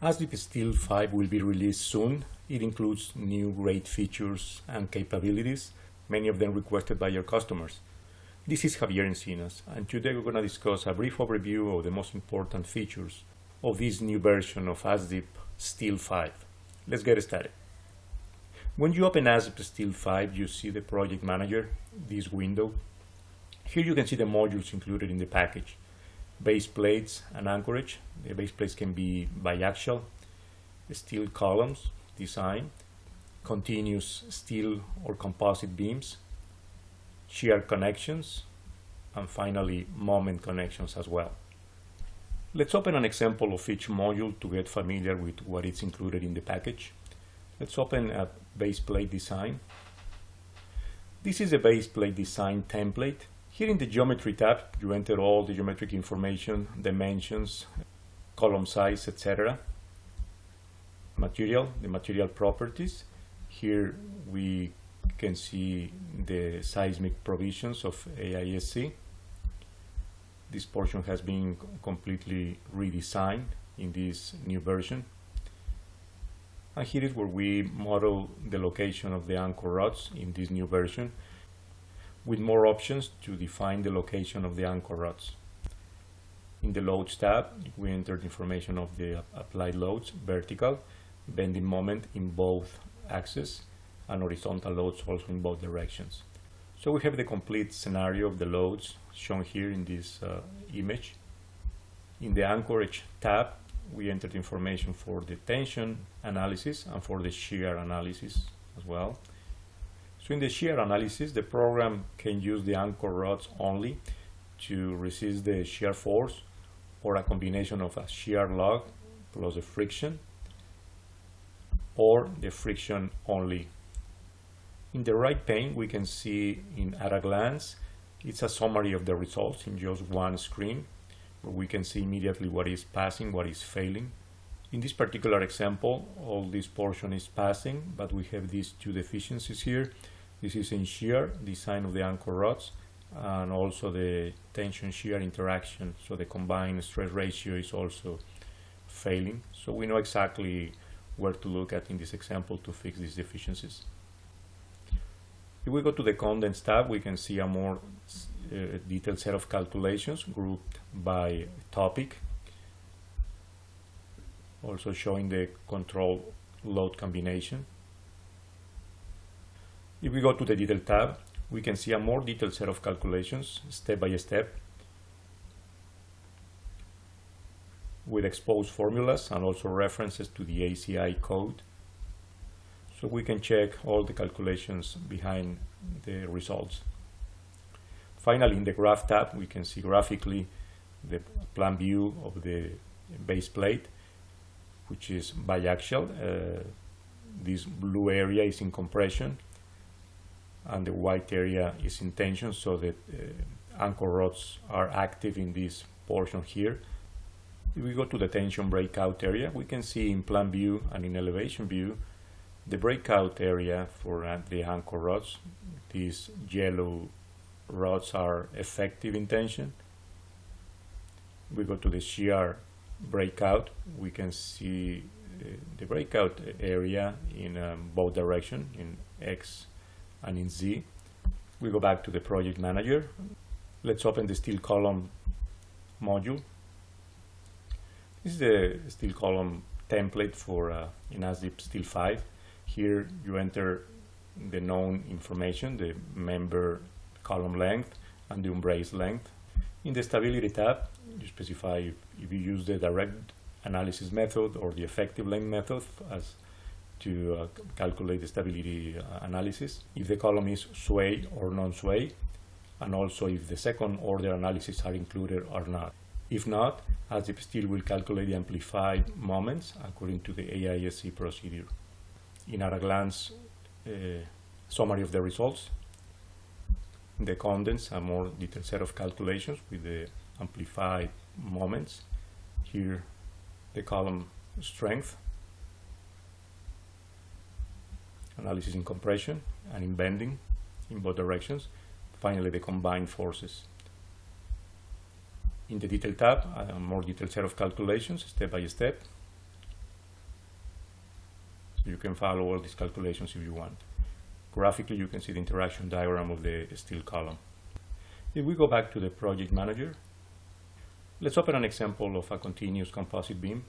ASDIP STEEL 5 will be released soon. It includes new great features and capabilities, many of them requested by your customers. This is Javier Encinas, and today we're going to discuss a brief overview of the most important features of this new version of ASDIP STEEL 5. Let's get started. When you open ASDIP STEEL 5, you see the project manager, this window. Here you can see the modules included in the package. Base plates and anchorage. The base plates can be biaxial, steel columns, design, continuous steel or composite beams, shear connections, and finally moment connections as well. Let's open an example of each module to get familiar with what is included in the package. Let's open a base plate design. This is a base plate design template. Here in the Geometry tab, you enter all the geometric information, dimensions, column size, etc. Material, the material properties. Here we can see the seismic provisions of AISC. This portion has been completely redesigned in this new version. And here is where we model the location of the anchor rods in this new version, with more options to define the location of the anchor rods. In the Loads tab, we entered information of the applied loads, vertical, bending moment in both axes, and horizontal loads also in both directions. So we have the complete scenario of the loads shown here in this image. In the Anchorage tab, we entered information for the tension analysis and for the shear analysis as well. So in the shear analysis, the program can use the anchor rods only to resist the shear force, or a combination of a shear log plus a friction, or the friction only. In the right pane, we can see at a glance, it's a summary of the results in just one screen, where we can see immediately what is passing, what is failing. In this particular example, all this portion is passing, but we have these two deficiencies here. This is in shear, design of the anchor rods, and also the tension shear interaction. So the combined stress ratio is also failing. So we know exactly where to look at in this example to fix these deficiencies. If we go to the Contents tab, we can see a more detailed set of calculations grouped by topic, also showing the control load combination. If we go to the Detail tab, we can see a more detailed set of calculations, step by step, with exposed formulas and also references to the ACI code. So we can check all the calculations behind the results. Finally, in the Graph tab, we can see graphically the plan view of the base plate, which is biaxial. This blue area is in compression, and the white area is in tension, so that anchor rods are active in this portion here. If we go to the tension breakout area, we can see in plan view and in elevation view the breakout area for the anchor rods. These yellow rods are effective in tension. We go to the shear breakout, we can see the breakout area in both directions, in X and in Z. We go back to the project manager. Let's open the steel column module. This is the steel column template for in ASDIP STEEL 5. Here you enter the known information, the member column length and the umbrace length. In the Stability tab, you specify if you use the direct analysis method or the effective length method as to calculate the stability analysis, if the column is sway or non-sway, and also if the second order analysis are included or not. If not, ASDIP STEEL will calculate the amplified moments according to the AISC procedure. In at a glance summary of the results. In the Contents, a more detailed set of calculations with the amplified moments. Here the column strength, analysis in compression and in bending in both directions. Finally, the combined forces. In the Detail tab, a more detailed set of calculations, step by step. You can follow all these calculations if you want. Graphically, you can see the interaction diagram of the steel column. If we go back to the project manager, let's open an example of a continuous composite beam.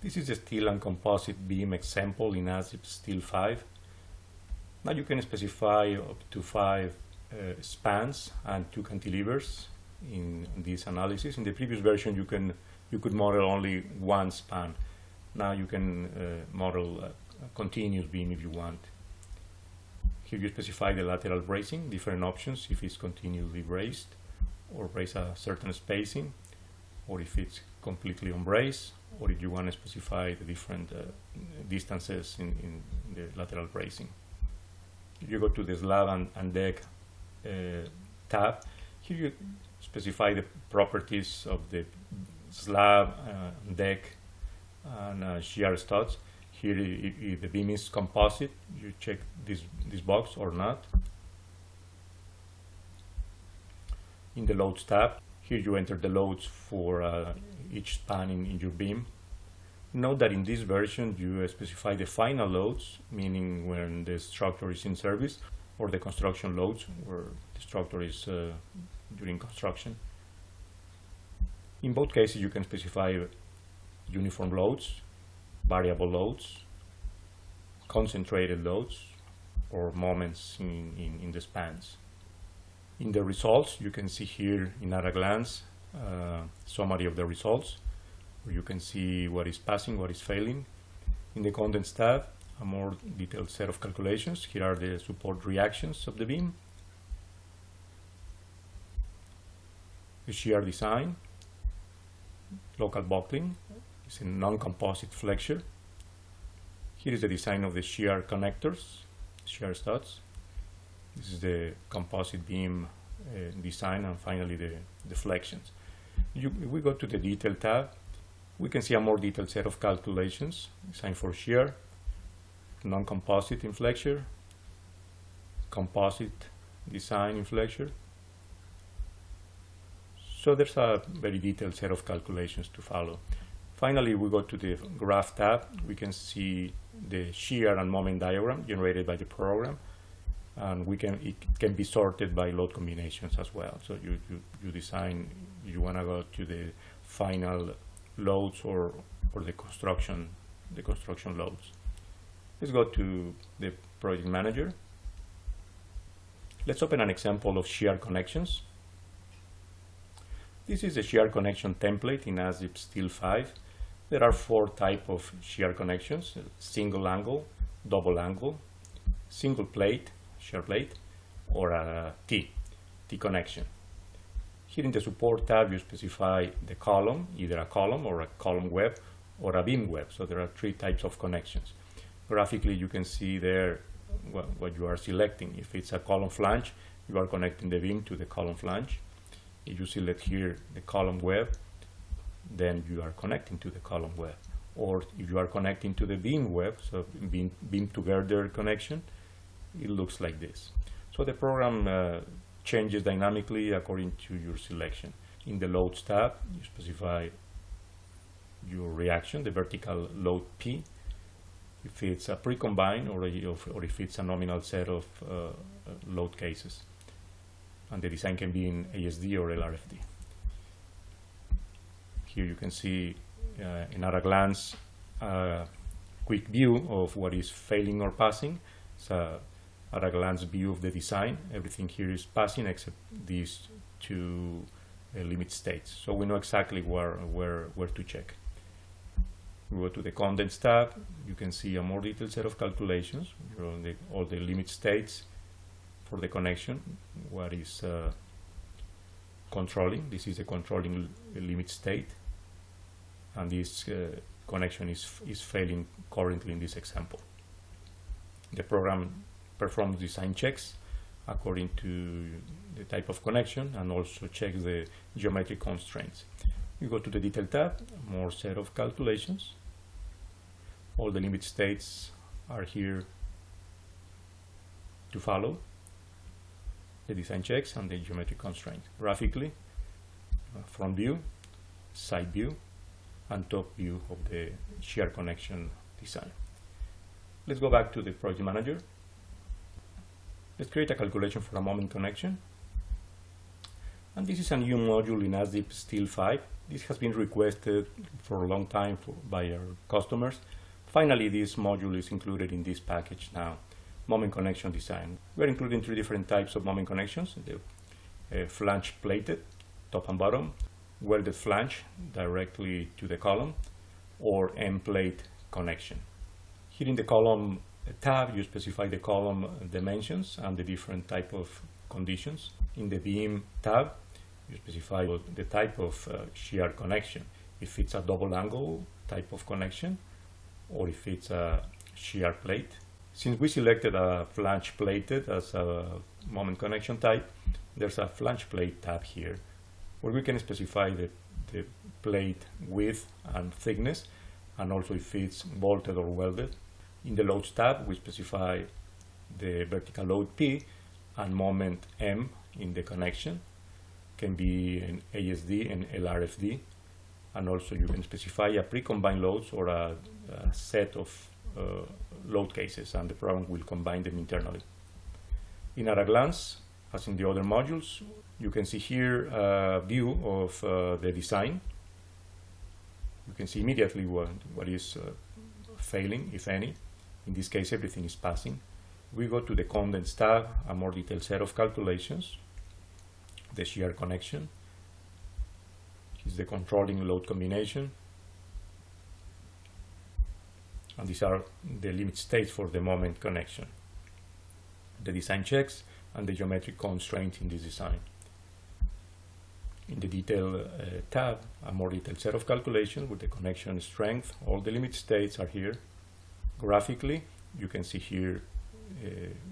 This is a steel and composite beam example in ASDIP STEEL 5. Now you can specify up to 5 spans and 2 cantilevers in this analysis. In the previous version, you could model only 1 span. Now you can model a continuous beam if you want. Here you specify the lateral bracing, different options, if it's continuously braced or brace a certain spacing, or if it's completely unbraced, or if you want to specify the different distances in the lateral bracing. If you go to the slab and deck tab, here you specify the properties of the slab, deck, and shear studs. Here, if the beam is composite, you check this box or not. In the loads tab, here you enter the loads for each span in your beam. Note that in this version you specify the final loads, meaning when the structure is in service, or the construction loads, where the structure is during construction. In both cases you can specify uniform loads, variable loads, concentrated loads, or moments in the spans. In the results, you can see here in at a glance summary of the results, where you can see what is passing, what is failing. In the contents tab, a more detailed set of calculations. Here are the support reactions of the beam, the shear design, local buckling, it's a non-composite flexure. Here is the design of the shear connectors, shear studs. This is the composite beam design, and finally the deflections. If we go to the detail tab, we can see a more detailed set of calculations. Design for shear, non-composite in flexure, composite design in flexure. So there's a very detailed set of calculations to follow. Finally, we go to the graph tab. We can see the shear and moment diagram generated by the program, and it can be sorted by load combinations as well. So you design, you want to go to the final loads or the construction loads. Let's go to the project manager. Let's open an example of shear connections. This is a shear connection template in ASDIP STEEL 5. There are 4 types of shear connections: single angle, double angle, single plate, shear plate, or a T connection. Here in the support tab, you specify the column, either a column or a column web or a beam web. So there are 3 types of connections. Graphically, you can see there what you are selecting. If it's a column flange, you are connecting the beam to the column flange. If you select here the column web, then you are connecting to the column web. Or if you are connecting to the beam web, so beam together connection, it looks like this. So the program changes dynamically according to your selection. In the loads tab, you specify your reaction, the vertical load P, if it's a pre-combined or if it's a nominal set of load cases. And the design can be in ASD or LRFD. Here you can see in at a glance a quick view of what is failing or passing. It's at a glance view of the design. Everything here is passing except these 2 limit states. So we know exactly where to check. We go to the contents tab. You can see a more detailed set of calculations. All the limit states for the connection. What is controlling? This is the controlling limit state, and this connection is failing currently in this example. The program performs design checks according to the type of connection and also checks the geometric constraints. You go to the detail tab, more set of calculations. All the limit states are here to follow the design checks and the geometric constraints. Graphically, front view, side view, and top view of the shear connection design. Let's go back to the project manager. Let's create a calculation for a moment connection. And this is a new module in ASDIP STEEL 5. This has been requested for a long time by our customers. Finally, this module is included in this package now. Moment connection design. We're including 3 different types of moment connections. The flange plated, top and bottom, welded flange directly to the column, or end plate connection. Here in the column tab, you specify the column dimensions and the different type of conditions. In the beam tab, you specify the type of shear connection, if it's a double angle type of connection or if it's a shear plate. Since we selected a flange plated as a moment connection type, there's a flange plate tab here where we can specify the plate width and thickness, and also if it's bolted or welded. In the loads tab, we specify the vertical load P and moment M in the connection. Can be an ASD and LRFD, and also you can specify a pre-combined loads or a set of load cases, and the program will combine them internally. In at a glance, as in the other modules, you can see here a view of the design. You can see immediately what is failing, if any. In this case, everything is passing. We go to the contents tab, a more detailed set of calculations. The shear connection is the controlling load combination, and these are the limit states for the moment connection, the design checks, and the geometric constraints in this design. In the detail tab, a more detailed set of calculations with the connection strength. All the limit states are here. Graphically, you can see here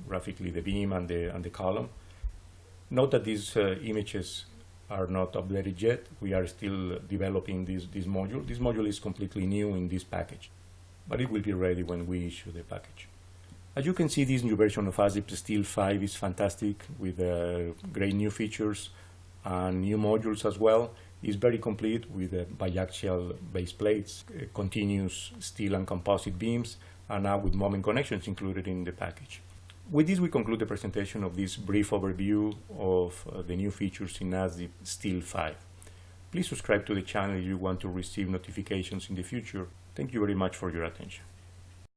graphically the beam and the column. Note that these images are not updated yet. We are still developing this module. This module is completely new in this package, but it will be ready when we issue the package. As you can see, this new version of ASDIP STEEL 5 is fantastic with great new features and new modules as well. It's very complete with biaxial base plates, continuous steel and composite beams, and now with moment connections included in the package. With this, we conclude the presentation of this brief overview of the new features in ASDIP STEEL 5. Please subscribe to the channel if you want to receive notifications in the future. Thank you very much for your attention.